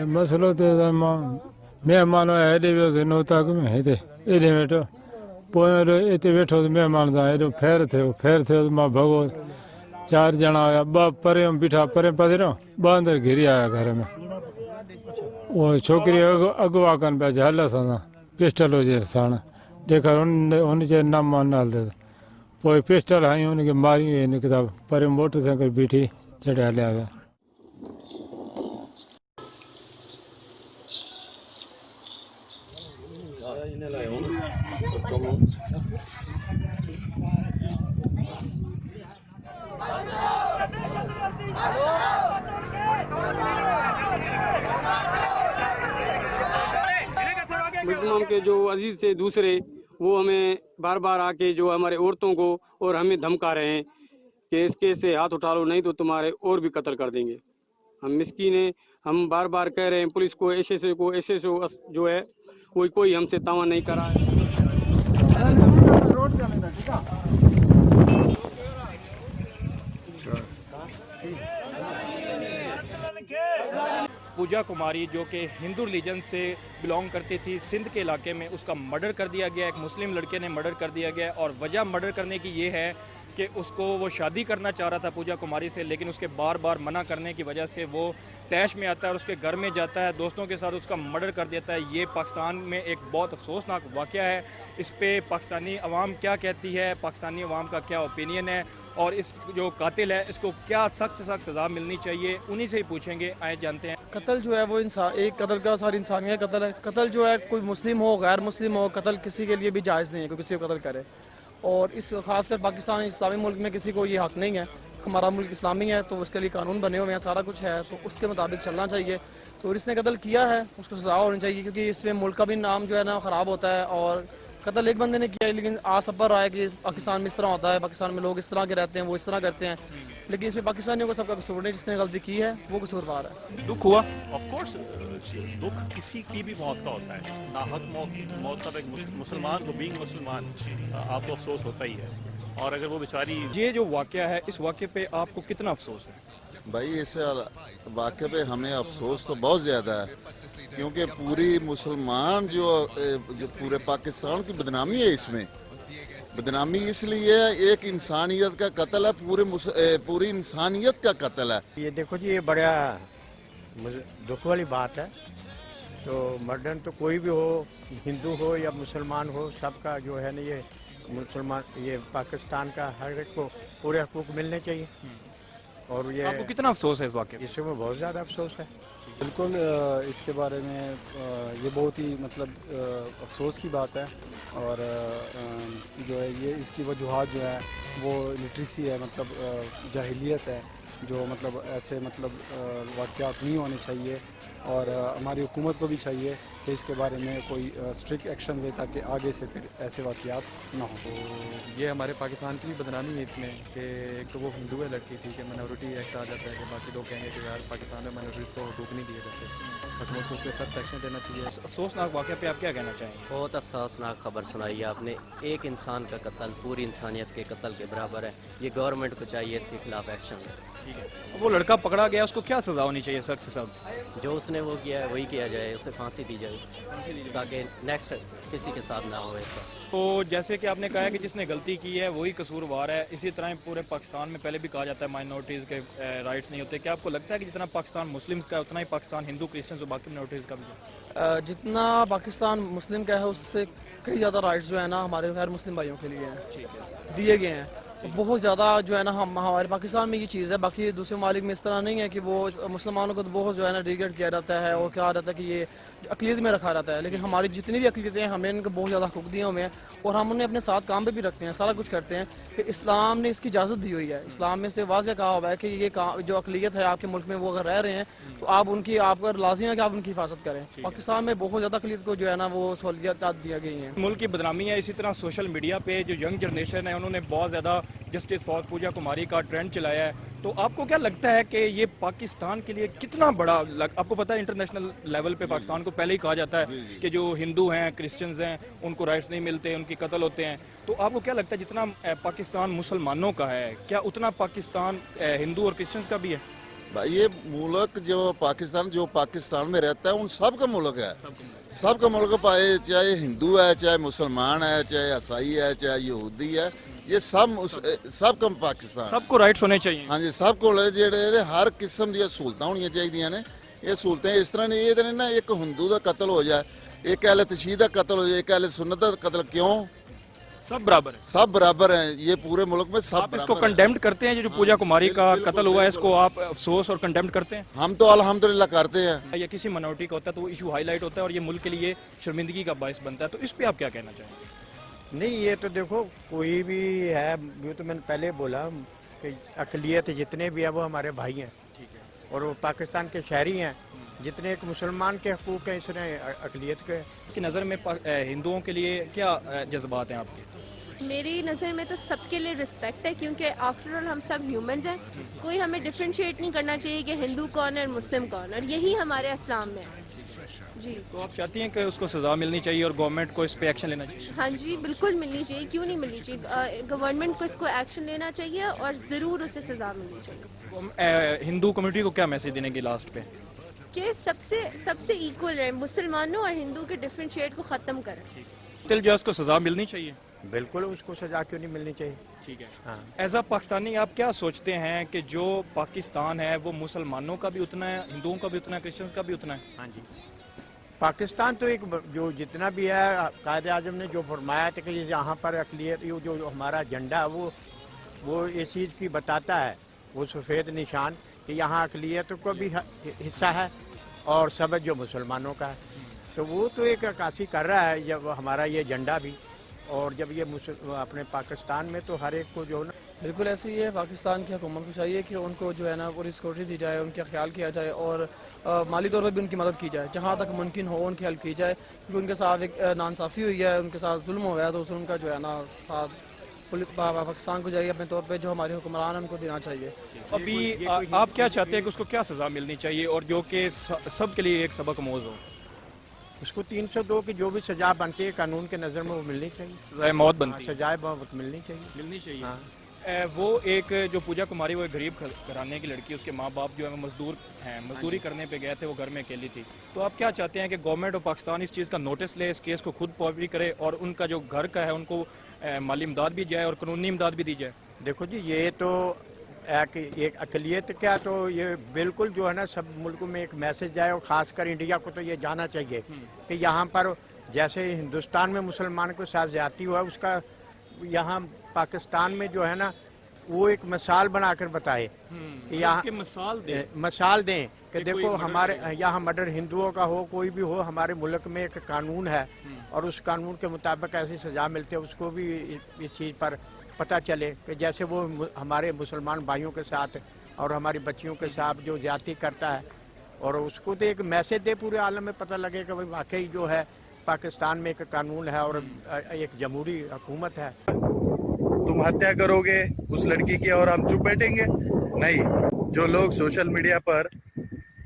मसलो तो मेहमान हेॾे वियोसीं नोता में हिते एॾे वेठो पोइ हिते वेठो मेहमान सां हेॾो फेर थियो मां भॻो 4 ॼणा हुया 2 परियों बीठा परे पधरियों 2 अंदरि घिरी आया घर में उहो छोकिरी अगवा कनि पिया हल असां सां पिस्टल हुजे साण ॾेखार हुन चयो न मां न हलंदुसि पोइ पिस्टल हयूं हुनखे मारियूं निकिता परियों मोटरसाइकिल बीठी चढ़िया हलिया विया। मुसलमान के जो अजीज से दूसरे वो हमें बार बार आके जो हमारे औरतों को और हमें धमका रहे हैं कि इस केस से हाथ उठा लो नहीं तो तुम्हारे और भी कत्ल कर देंगे। हम मिस्कीन हैं, हम बार बार कह रहे हैं पुलिस को एसएसओ जो है वो कोई हमसे तावा नहीं करा है। पूजा कुमारी जो कि हिंदू रिलीजन से बिलोंग करती थी, सिंध के इलाके में उसका मर्डर कर दिया गया। एक मुस्लिम लड़के ने मर्डर कर दिया गया और वजह मर्डर करने की ये है कि उसको वो शादी करना चाह रहा था पूजा कुमारी से, लेकिन उसके बार बार मना करने की वजह से वो तैश में आता है और उसके घर में जाता है, दोस्तों के साथ उसका मर्डर कर देता है। ये पाकिस्तान में एक बहुत अफसोसनाक वाक़या है। इस पे पाकिस्तानी अवाम क्या कहती है, पाकिस्तानी अवाम का क्या ओपिनियन है और इस जो कातिल है इसको क्या सख्त से सख्त सज़ा मिलनी चाहिए, उन्हीं से ही पूछेंगे। आए जानते हैं। कत्ल जो है वो इंसान एक कत्ल का सारी इंसानियत कत्ल है। कत्ल जो है कोई मुस्लिम हो गैर मुस्लिम हो, कत्ल किसी के लिए भी जायज़ नहीं है कोई किसी को कत्ल करे। और इस खासकर पाकिस्तान इस्लामी मुल्क में किसी को ये हक़ नहीं है। हमारा मुल्क इस्लामी है तो उसके लिए कानून बने हुए हैं, सारा कुछ है, तो उसके मुताबिक चलना चाहिए। तो इसने कत्ल किया है उसको सज़ा होनी चाहिए, क्योंकि इसमें मुल्क का भी नाम जो है ना ख़राब होता है। और कत्ल एक बंदे ने किया है, लेकिन आज सब पर रहा है कि पाकिस्तान में इस तरह होता है, पाकिस्तान में लोग इस तरह के रहते हैं, वो इस तरह करते हैं, लेकिन इसमें पाकिस्तानियों को सबका कसूर नहीं। जिसने गलती की है वो कसूरवार है। दुख हुआ? ऑफ कोर्स दुख किसी की भी मौत का होता है, नाहक मौत का एक मुसलमान को बीइंग मुसलमान आपको अफसोस होता ही है। और अगर वो बेचारी ये जो वाक़या है इस वाक़े पे आपको कितना अफसोस है? भाई इस वाक़े पे हमें अफसोस तो बहुत ज़्यादा है, क्योंकि पूरी मुसलमान जो पूरे पाकिस्तान की बदनामी है। इसमें बदनामी इसलिए एक इंसानियत का कत्ल है, पूरी इंसानियत का कत्ल है। ये देखो जी, ये बड़ा दुख वाली बात है। तो मर्डर तो कोई भी हो, हिंदू हो या मुसलमान हो, सबका जो है ना ये मुसलमान ये पाकिस्तान का हर एक को पूरे हकूक मिलने चाहिए। और ये आपको कितना अफसोस है इस वाक़े? इसमें बहुत ज़्यादा अफसोस है। बिल्कुल इसके बारे में ये बहुत ही मतलब अफसोस की बात है। और जो है ये इसकी वजूहात जो है वो लिटरेसी है, मतलब जाहिलियत है, जो मतलब ऐसे मतलब वाक़यात नहीं होने चाहिए। और हमारी हुकूमत को भी चाहिए कि इसके बारे में कोई स्ट्रिक्ट एक्शन ले, ताकि आगे से फिर ऐसे वाक़यात ना हो। तो ये हमारे पाकिस्तान की भी बदनामी है इसमें कि एक तो वो हिंदू है लड़की थी कि माइनॉरिटी एक्ट आ जाता है कि बाकी लोग कहेंगे कि यार पाकिस्तान में माइनॉरिटी को हकूक़ नहीं दिए जाते, हुकूमत को उस पर सख्त एक्शन देना चाहिए। अफसोसनाक वाक़े पे आप क्या कहना चाहेंगे? बहुत अफसोसनाक खबर सुनाई है आपने। एक इंसान का कत्ल पूरी इंसानियत के कत्ल के बराबर है। ये गवर्नमेंट को चाहिए इसके खिलाफ एक्शन ले। वो लड़का पकड़ा गया, उसको क्या सज़ा होनी चाहिए सख्त से सख्त? जो उसने वो किया है वही किया जाए, उसे फांसी दी जाए ताकि नेक्स्ट किसी के साथ ना हो ऐसा। तो जैसे कि आपने कहा है कि जिसने गलती की है वही कसूरवार है, इसी तरह पूरे पाकिस्तान में पहले भी कहा जाता है माइनॉरिटीज़ के राइट्स नहीं होते। क्या आपको लगता है कि जितना पाकिस्तान मुस्लिम्स का उतना ही पाकिस्तान हिंदू क्रिश्चियंस और बाकी माइनॉरिटीज़ का भी है? जितना पाकिस्तान मुस्लिम का है उससे कई ज़्यादा राइट्स जो है ना हमारे गैर मुस्लिम भाइयों के लिए हैं, दिए गए हैं। तो बहुत ज़्यादा जो है ना हमारे पाकिस्तान में ये चीज़ है। बाकी दूसरे ममालिक में इस तरह नहीं है कि वो मुसलमानों को तो बहुत जो है ना डिग्रेड किया जाता है और कहा जाता है कि ये अक़लियत में रखा रहता है, लेकिन हमारी जितनी भी अक़लियतें हैं हमने इनको बहुत ज़्यादा हकूक़ दिए हुए हैं और हम उन्हें अपने साथ काम पे भी रखते हैं, सारा कुछ करते हैं कि इस्लाम ने इसकी इजाज़त दी हुई है। इस्लाम में से वाज़ेह कहा हुआ है कि ये जो अक़लियत है आपके मुल्क में वो अगर रह रहे हैं तो आप पर लाज़िम है कि आप उनकी हिफाजत करें। पाकिस्तान में बहुत ज़्यादा अक़लियत को जो है ना वो सहूलियत दिया गई हैं। मुल्क की बदनामी है। इसी तरह सोशल मीडिया पे जो यंग जनरेशन है उन्होंने बहुत ज़्यादा जस्टिस फॉर पूजा कुमारी का ट्रेंड चलाया है। तो आपको क्या लगता है कि ये पाकिस्तान के लिए कितना बड़ा आपको पता है इंटरनेशनल लेवल पे पाकिस्तान को पहले ही कहा जाता है कि जो हिंदू हैं, क्रिश्चियंस हैं, उनको राइट्स नहीं मिलते, उनकी कत्ल होते हैं। तो आपको क्या लगता है जितना पाकिस्तान मुसलमानों का है, क्या उतना पाकिस्तान हिंदू और क्रिश्चियंस का भी है? भाई ये मुल्क जो पाकिस्तान में रहता है उन सब का मुल्क है, सबका मुल्क पाए, चाहे हिंदू है, चाहे मुसलमान है, चाहे ईसाई है, चाहे यहूदी है, ये सब का पाकिस्तान, सबको राइट्स होने चाहिए। हाँ जी, सबको जेडे हर किस्म दी सहूलतां होनी चाहिए ने। ये सहूलतां इस तरह नहीं, ये ना एक हिंदू का कत्ल हो जाए, एक अहले तशय्युद का कत्ल हो जाए, एक अहले सुन्नत का कत्ल, क्यों? सब बराबर है, सब बराबर हैं ये पूरे मुल्क में, सब आप इसको कंडेम्ड करते हैं? जो पूजा कुमारी का कत्ल हुआ है इसको आप अफसोस और कंडेम्ड करते हैं? हम तो अल्हम्दुलिल्लाह करते हैं। या किसी माइनॉरिटी का होता है तो वो इशू हाईलाइट होता है और ये मुल्क के लिए शर्मिंदगी का बायस बनता है, तो इस पे आप क्या कहना चाहेंगे? नहीं, ये तो देखो कोई भी है, ये तो मैंने पहले बोला कि अक़लियत जितने भी है वो हमारे भाई हैं, ठीक है, और वो पाकिस्तान के शहरी हैं। जितने एक मुसलमान के हकूक़ हैं इसने अक़लियत के। की नज़र में हिंदुओं के लिए क्या जज्बात हैं आपके? मेरी नज़र में तो सबके लिए रिस्पेक्ट है, क्योंकि आफ्टर ऑल हम सब ह्यूमंस हैं। कोई हमें डिफ्रेंशिएट नहीं करना चाहिए कि हिंदू कौन है और मुस्लिम कौन है, और यही हमारे इस्लाम में है जी। तो आप चाहती हैं कि उसको सज़ा मिलनी चाहिए और गवर्नमेंट को इस पे एक्शन लेना चाहिए? हाँ जी, बिल्कुल मिलनी चाहिए, क्यों नहीं मिलनी चाहिए। गवर्नमेंट को इसको एक्शन लेना चाहिए और ज़रूर उसे सज़ा मिलनी चाहिए। हिंदू कम्युनिटी को क्या मैसेज देने की लास्ट पे? कि सबसे इक्वल रहे, मुसलमानों और हिंदू के डिफ्रेंशिएट को ख़त्म करें। तिल जो उसको सज़ा मिलनी चाहिए? बिल्कुल, उसको सजा क्यों नहीं मिलनी चाहिए? ठीक है। हाँ। एज अ पाकिस्तानी आप क्या सोचते हैं कि जो पाकिस्तान है वो मुसलमानों का भी उतना है, हिंदुओं का भी उतना है, क्रिश्चियंस का भी उतना है? हाँ जी, पाकिस्तान तो एक जो जितना भी है कायदे आज़म ने जो फरमाया था कि यहाँ पर अक़लियत जो हमारा झंडा है वो इस चीज़ की बताता है, वो सफ़ेद निशान कि यहाँ अक़लियत को भी हिस्सा है और सब जो मुसलमानों का है। तो वो तो एक अक्कासी कर रहा है जब हमारा ये झंडा भी, और जब ये अपने पाकिस्तान में तो हर एक को जो ना बिल्कुल ऐसे ही है। पाकिस्तान की हुकूमत को चाहिए कि उनको जो है ना पूरी सिक्योरिटी दी जाए, उनका ख्याल किया जाए और माली तौर पर भी उनकी मदद की जाए, जहाँ तक मुमकिन हो उनकी हेल्प की जाए, क्योंकि उनके साथ एक नाइंसाफ़ी हुई है, उनके साथ जुल्म हुआ है, तो उस उनका जो है ना साथ पाकिस्तान को चाहिए अपने तौर पे जो हमारे हुक्मरान हैं उनको देना चाहिए। अभी आप क्या चाहते हैं कि उसको क्या सज़ा मिलनी चाहिए और जो कि सब के लिए एक सबक मोज़ हो? उसको 302 की जो भी सजा बनती है कानून के नज़र में वो मिलनी चाहिए, सजाए मौत बनती है। सजाए मौत मिलनी चाहिए। हाँ। वो एक जो पूजा कुमारी, वो एक गरीब घराने की लड़की, उसके माँ बाप जो है मजदूर हैं, मजदूरी करने पे गए थे, वो घर में अकेली थी। तो आप क्या चाहते हैं कि गवर्नमेंट ऑफ पाकिस्तान इस चीज़ का नोटिस ले, इस केस को खुद पॉवरी करे और उनका जो घर का है उनको माली इमदाद भी जाए और कानूनी इमदाद भी दी जाए? देखो जी, ये तो एक अक़लियत क्या, तो ये बिल्कुल जो है ना सब मुल्कों में एक मैसेज जाए और ख़ासकर इंडिया को तो ये जाना चाहिए कि यहाँ पर जैसे हिंदुस्तान में मुसलमान के साथ ज़्यादती हुआ, उसका यहाँ पाकिस्तान में जो है ना वो एक मिसाल बनाकर बताए कि यहाँ मिसाल दें कि देखो हमारे यहाँ मर्डर हिंदुओं का हो, कोई भी हो, हमारे मुल्क में एक कानून है और उस कानून के मुताबिक ऐसी सज़ा मिलती है, उसको भी इस चीज़ पर पता चले कि जैसे वो हमारे मुसलमान भाइयों के साथ और हमारी बच्चियों के साथ जो ज्यादती करता है, और उसको तो एक मैसेज दे, पूरे आलम में पता लगे कि भाई वाकई जो है पाकिस्तान में एक कानून है और एक जमहूरी हुकूमत है। तुम हत्या करोगे उस लड़की की और हम चुप बैठेंगे? नहीं। जो लोग सोशल मीडिया पर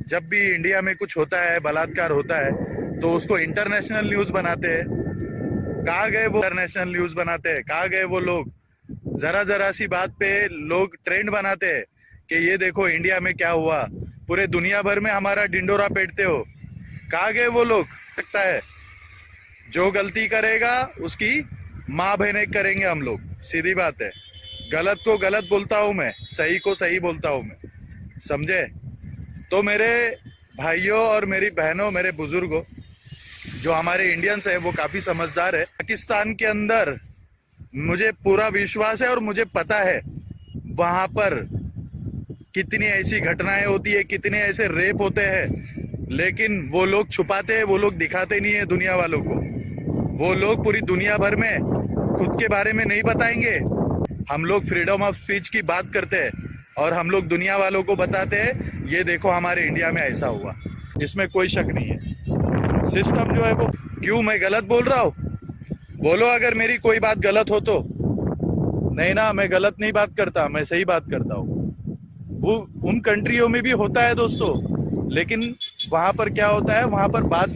जब भी इंडिया में कुछ होता है, बलात्कार होता है, तो उसको इंटरनेशनल न्यूज़ बनाते हैं। कहाँ गए वो इंटरनेशनल न्यूज़ बनाते हैं? कहाँ गए वो लोग? जरा सी बात पे लोग ट्रेंड बनाते हैं कि ये देखो इंडिया में क्या हुआ, पूरे दुनिया भर में हमारा डिंडोरा पीटते हो। कहाँ गए वो लोग? लगता है जो गलती करेगा उसकी माँ बहनें करेंगे हम लोग, सीधी बात है। गलत को गलत बोलता हूँ मैं, सही को सही बोलता हूँ मैं, समझे? तो मेरे भाइयों और मेरी बहनों, मेरे बुजुर्गों, जो हमारे इंडियंस है वो काफी समझदार है। पाकिस्तान के अंदर मुझे पूरा विश्वास है और मुझे पता है वहां पर कितनी ऐसी घटनाएं होती है, कितने ऐसे रेप होते हैं, लेकिन वो लोग छुपाते हैं, वो लोग दिखाते नहीं है दुनिया वालों को। वो लोग पूरी दुनिया भर में खुद के बारे में नहीं बताएंगे। हम लोग फ्रीडम ऑफ स्पीच की बात करते हैं और हम लोग दुनिया वालों को बताते हैं ये देखो हमारे इंडिया में ऐसा हुआ। इसमें कोई शक नहीं है। सिस्टम जो है वो, क्यों मैं गलत बोल रहा हूँ? बोलो अगर मेरी कोई बात गलत हो तो। नहीं ना, मैं गलत नहीं बात करता, मैं सही बात करता हूँ। वो उन कंट्रियों में भी होता है दोस्तों, लेकिन वहां पर क्या होता है, वहां पर बात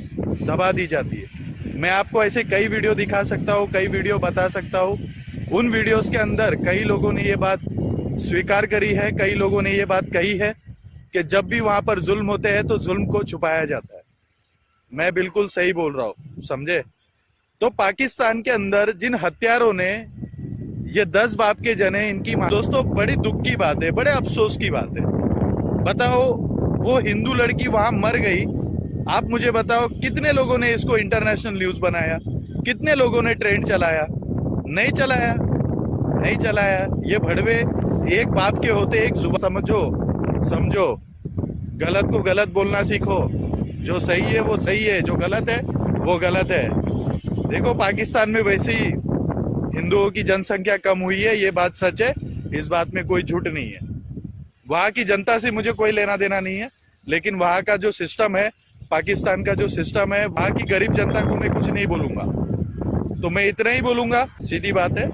दबा दी जाती है। मैं आपको ऐसे कई वीडियो दिखा सकता हूँ, कई वीडियो बता सकता हूँ। उन वीडियोस के अंदर कई लोगों ने ये बात स्वीकार करी है, कई लोगों ने ये बात कही है कि जब भी वहां पर जुल्म होते हैं तो जुल्म को छुपाया जाता है। मैं बिल्कुल सही बोल रहा हूँ, समझे? तो पाकिस्तान के अंदर जिन हत्यारों ने ये 10 बाप के जने इनकी दोस्तों, बड़ी दुख की बात है, बड़े अफसोस की बात है। बताओ, वो हिंदू लड़की वहां मर गई। आप मुझे बताओ कितने लोगों ने इसको इंटरनेशनल न्यूज बनाया, कितने लोगों ने ट्रेंड चलाया? नहीं चलाया, नहीं चलाया। ये भड़वे एक बाप के होते एक जुबान। समझो, गलत को गलत बोलना सीखो। जो सही है वो सही है, जो गलत है वो गलत है। देखो पाकिस्तान में वैसे ही हिंदुओं की जनसंख्या कम हुई है, ये बात सच है, इस बात में कोई झूठ नहीं है। वहां की जनता से मुझे कोई लेना देना नहीं है, लेकिन वहां का जो सिस्टम है, पाकिस्तान का जो सिस्टम है, वहां की गरीब जनता को मैं कुछ नहीं बोलूंगा। तो मैं इतना ही बोलूंगा, सीधी बात है।